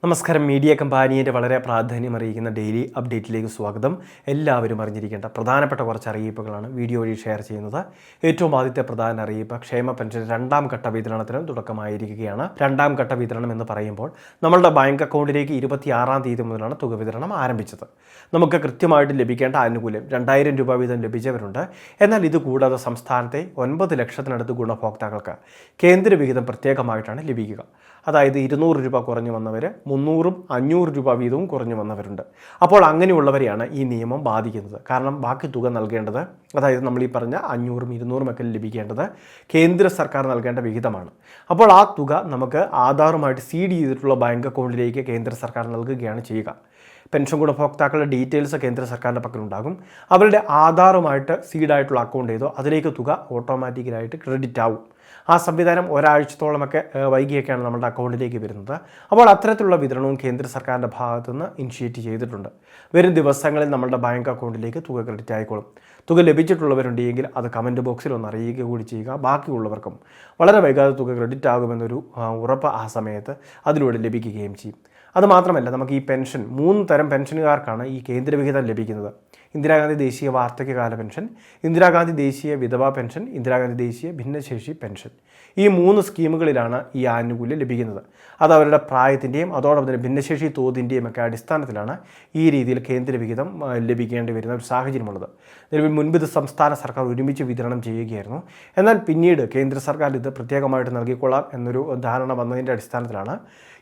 നമസ്കാരം. മീഡിയ കമ്പാനിയുടെ വളരെ പ്രാധാന്യമറിയിക്കുന്ന ഡെയിലി അപ്ഡേറ്റിലേക്ക് സ്വാഗതം. എല്ലാവരും അറിഞ്ഞിരിക്കേണ്ട പ്രധാനപ്പെട്ട കുറച്ച് അറിയിപ്പുകളാണ് വീഡിയോ വഴി ഷെയർ ചെയ്യുന്നത്. ഏറ്റവും ആദ്യത്തെ പ്രധാന അറിയിപ്പ്, ക്ഷേമ പെൻഷൻ രണ്ടാം ഘട്ട വിതരണത്തിന് തുടക്കമായിരിക്കുകയാണ്. രണ്ടാം ഘട്ട വിതരണം എന്ന് പറയുമ്പോൾ നമ്മളുടെ ബാങ്ക് അക്കൗണ്ടിലേക്ക് 26-ാം തീയതി മുതലാണ് തുക വിതരണം ആരംഭിച്ചത്. നമുക്ക് കൃത്യമായിട്ട് ലഭിക്കേണ്ട ആനുകൂല്യം 2000 രൂപ വീതം ലഭിച്ചവരുണ്ട്. എന്നാൽ ഇത് കൂടാതെ സംസ്ഥാനത്തെ 9 ലക്ഷത്തിനടുത്ത് ഗുണഭോക്താക്കൾക്ക് കേന്ദ്ര വിഹിതം പ്രത്യേകമായിട്ടാണ് ലഭിക്കുക. അതായത് 200 രൂപ കുറഞ്ഞു വന്നവർ 300-ഉം 500 രൂപ വീതവും കുറഞ്ഞു വന്നവരുണ്ട്. അപ്പോൾ അങ്ങനെയുള്ളവരെയാണ് ഈ നിയമം ബാധിക്കുന്നത്. കാരണം ബാക്കി തുക നൽകേണ്ടത്, അതായത് നമ്മൾ ഈ പറഞ്ഞ 500-ഉം 200-ഉം ഒക്കെ ലഭിക്കേണ്ടത് കേന്ദ്ര സർക്കാർ നൽകേണ്ട വിഹിതമാണ്. അപ്പോൾ ആ തുക നമുക്ക് ആധാറുമായിട്ട് സീഡ് ചെയ്തിട്ടുള്ള ബാങ്ക് അക്കൗണ്ടിലേക്ക് കേന്ദ്ര സർക്കാർ നൽകുകയാണ് ചെയ്യുക. പെൻഷൻ ഗുണഭോക്താക്കളുടെ ഡീറ്റെയിൽസ് കേന്ദ്ര സർക്കാരിൻ്റെ പക്കലുണ്ടാകും. അവരുടെ ആധാറുമായിട്ട് സീഡായിട്ടുള്ള അക്കൗണ്ട് ചെയ്തോ അതിലേക്ക് തുക ഓട്ടോമാറ്റിക്കലായിട്ട് ക്രെഡിറ്റ് ആവും. ആ സംവിധാനം ഒരാഴ്ചത്തോളമൊക്കെ വൈകിയൊക്കെയാണ് നമ്മുടെ അക്കൗണ്ടിലേക്ക് വരുന്നത്. അപ്പോൾ അത്തരത്തിലുള്ള വിതരണവും കേന്ദ്ര സർക്കാരിൻ്റെ ഭാഗത്തു നിന്ന് ഇനിഷ്യേറ്റ് ചെയ്തിട്ടുണ്ട്. വരും ദിവസങ്ങളിൽ നമ്മളുടെ ബാങ്ക് അക്കൗണ്ടിലേക്ക് തുക ക്രെഡിറ്റ് ആയിക്കോളും. തുക ലഭിച്ചിട്ടുള്ളവരുണ്ടെങ്കിൽ അത് കമൻറ്റ് ബോക്സിൽ ഒന്ന് അറിയിക്കുക കൂടി ചെയ്യുക. ബാക്കിയുള്ളവർക്കും വളരെ വൈകാതെ തുക ക്രെഡിറ്റ് ആകുമെന്നൊരു ഉറപ്പ് ആ സമയത്ത് അതിലൂടെ ലഭിക്കുകയും ചെയ്യും. അതുമാത്രമല്ല, നമുക്ക് ഈ പെൻഷൻ 3 തരം പെൻഷനുകാർക്കാണ് ഈ കേന്ദ്രവിഹിതം ലഭിക്കുന്നത്. ഇന്ദിരാഗാന്ധി ദേശീയ വാർദ്ധക്യകാല പെൻഷൻ, ഇന്ദിരാഗാന്ധി ദേശീയ വിധവാ പെൻഷൻ, ഇന്ദിരാഗാന്ധി ദേശീയ ഭിന്നശേഷി പെൻഷൻ. ഈ 3 സ്കീമുകളിലാണ് ഈ ആനുകൂല്യം ലഭിക്കുന്നത്. അത് അവരുടെ പ്രായത്തിൻ്റെയും അതോടൊപ്പം തന്നെ ഭിന്നശേഷി തോതിൻ്റെയും ഒക്കെ അടിസ്ഥാനത്തിലാണ് ഈ രീതിയിൽ കേന്ദ്രവിഹിതം ലഭിക്കേണ്ടി വരുന്ന ഒരു സാഹചര്യമുള്ളത്. നിലവിൽ മുൻപ് ഇത് സംസ്ഥാന സർക്കാർ ഒരുമിച്ച് വിതരണം ചെയ്യുകയായിരുന്നു. എന്നാൽ പിന്നീട് കേന്ദ്ര സർക്കാർ ഇത് പ്രത്യേകമായിട്ട് നൽകിക്കൊള്ളാം എന്നൊരു ധാരണ വന്നതിൻ്റെ അടിസ്ഥാനത്തിലാണ്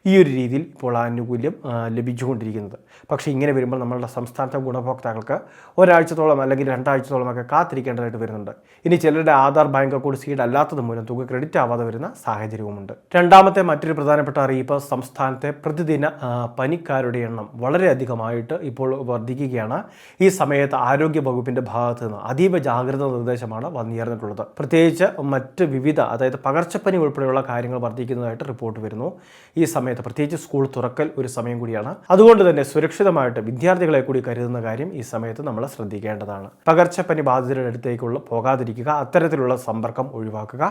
ഈ ഒരു രീതിയിൽ ഇപ്പോൾ ആനുകൂല്യം ലഭിച്ചുകൊണ്ടിരിക്കുന്നത്. പക്ഷേ ഇങ്ങനെ വരുമ്പോൾ നമ്മളുടെ സംസ്ഥാനത്തെ ഗുണഭോക്താക്കൾക്ക് ഒരാഴ്ചത്തോളം അല്ലെങ്കിൽ 2 ആഴ്ചത്തോളമൊക്കെ കാത്തിരിക്കേണ്ടതായിട്ട് വരുന്നുണ്ട്. ഇനി ചിലരുടെ ആധാർ ബാങ്ക് അക്കൗണ്ട് സീഡ് അല്ലാത്തത് മൂലം തുക ക്രെഡിറ്റ് ആവാതെ വരുന്ന സാഹചര്യവുമുണ്ട്. രണ്ടാമത്തെ മറ്റൊരു പ്രധാനപ്പെട്ട അറിയിപ്പ്, സംസ്ഥാനത്തെ പ്രതിദിന പനിക്കാരുടെ എണ്ണം വളരെയധികമായിട്ട് ഇപ്പോൾ വർദ്ധിക്കുകയാണ്. ഈ സമയത്ത് ആരോഗ്യ വകുപ്പിൻ്റെ ഭാഗത്ത് നിന്ന് അതീവ ജാഗ്രതാ നിർദ്ദേശമാണ് വന്നുയർന്നിട്ടുള്ളത്. പ്രത്യേകിച്ച് മറ്റ് വിവിധ, അതായത് പകർച്ചപ്പനി ഉൾപ്പെടെയുള്ള കാര്യങ്ങൾ വർദ്ധിക്കുന്നതായിട്ട് റിപ്പോർട്ട് വരുന്നു. ഈ സമയത്ത് പ്രത്യേകിച്ച് സ്കൂൾ തുറക്കൽ ഒരു സമയം കൂടിയാണ്. അതുകൊണ്ട് തന്നെ സുരക്ഷിതമായിട്ട് വിദ്യാർത്ഥികളെ കൂടി കരുതുന്ന കാര്യം ഈ സമയത്ത് നമ്മൾ ശ്രദ്ധിക്കേണ്ടതാണ്. പകർച്ചപ്പനി ബാധിതരുടെ അടുത്തേക്കുള്ള പോകാതിരിക്കുക, അത്തരത്തിലുള്ള സമ്പർക്കം ഒഴിവാക്കുക.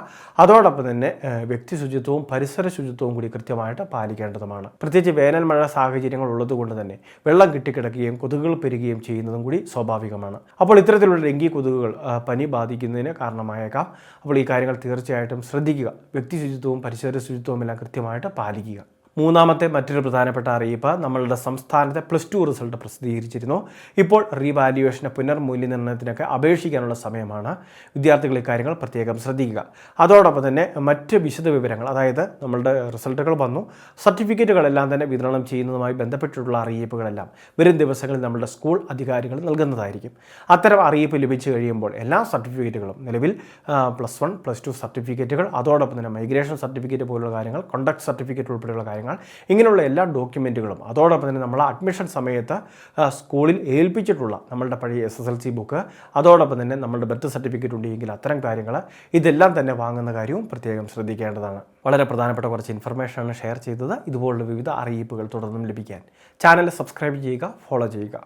അതോടൊപ്പം തന്നെ വ്യക്തി ശുചിത്വവും പരിസര ശുചിത്വവും കൂടി കൃത്യമായിട്ട് പാലിക്കേണ്ടതുമാണ്. പ്രത്യേകിച്ച് വേനൽ മഴ സാഹചര്യങ്ങൾ ഉള്ളതുകൊണ്ട് തന്നെ വെള്ളം കെട്ടിക്കിടക്കുകയും കൊതുകുകൾ പെരുകുകയും ചെയ്യുന്നതും കൂടി സ്വാഭാവികമാണ്. അപ്പോൾ ഇത്തരത്തിലുള്ള ഡെങ്കി കൊതുകുകൾ പനി ബാധിക്കുന്നതിന് കാരണമായേക്കാം. അപ്പോൾ ഈ കാര്യങ്ങൾ തീർച്ചയായിട്ടും ശ്രദ്ധിക്കുക. വ്യക്തി ശുചിത്വവും പരിസര ശുചിത്വവും എല്ലാം കൃത്യമായിട്ട് പാലിക്കുക. മൂന്നാമത്തെ മറ്റൊരു പ്രധാനപ്പെട്ട അറിയിപ്പ്, നമ്മളുടെ സംസ്ഥാനത്തെ +2 റിസൾട്ട് പ്രസിദ്ധീകരിച്ചിരുന്നു. ഇപ്പോൾ റീവാല്യുവേഷന് പുനർമൂല്യനിർണ്ണയത്തിനൊക്കെ അപേക്ഷിക്കാനുള്ള സമയമാണ്. വിദ്യാർത്ഥികൾ ഇക്കാര്യങ്ങൾ പ്രത്യേകം ശ്രദ്ധിക്കുക. അതോടൊപ്പം തന്നെ മറ്റ് വിശദ വിവരങ്ങൾ, അതായത് നമ്മളുടെ റിസൾട്ടുകൾ വന്നു, സർട്ടിഫിക്കറ്റുകളെല്ലാം തന്നെ വിതരണം ചെയ്യുന്നതുമായി ബന്ധപ്പെട്ടിട്ടുള്ള അറിയിപ്പുകളെല്ലാം വരും ദിവസങ്ങളിൽ നമ്മുടെ സ്കൂൾ അധികാരികൾ നൽകുന്നതായിരിക്കും. അത്തരം അറിയിപ്പ് ലഭിച്ചു കഴിയുമ്പോൾ എല്ലാ സർട്ടിഫിക്കറ്റുകളും, നിലവിൽ +1, +2 സർട്ടിഫിക്കറ്റുകൾ, അതോടൊപ്പം തന്നെ മൈഗ്രേഷൻ സർട്ടിഫിക്കറ്റ് പോലുള്ള കാര്യങ്ങൾ, കോണ്ടക്ട് സർട്ടിഫിക്കറ്റ് ഉൾപ്പെടെയുള്ള കാര്യങ്ങൾ, ഇങ്ങനെയുള്ള എല്ലാ ഡോക്യുമെൻറ്റുകളും, അതോടൊപ്പം തന്നെ നമ്മൾ അഡ്മിഷൻ സമയത്ത് സ്കൂളിൽ ഏൽപ്പിച്ചിട്ടുള്ള നമ്മളുടെ പഴയ SSLC ബുക്ക്, അതോടൊപ്പം തന്നെ നമ്മളുടെ ബർത്ത് സർട്ടിഫിക്കറ്റ് ഉണ്ടെങ്കിൽ അത്തരം കാര്യങ്ങൾ, ഇതെല്ലാം തന്നെ വാങ്ങുന്ന കാര്യവും പ്രത്യേകം ശ്രദ്ധിക്കേണ്ടതാണ്. വളരെ പ്രധാനപ്പെട്ട കുറച്ച് ഇൻഫർമേഷനാണ് ഷെയർ ചെയ്തത്. ഇതുപോലുള്ള വിവിധ അറിയിപ്പുകൾ തുടർന്നും ലഭിക്കാൻ ചാനൽ സബ്സ്ക്രൈബ് ചെയ്യുക, ഫോളോ ചെയ്യുക.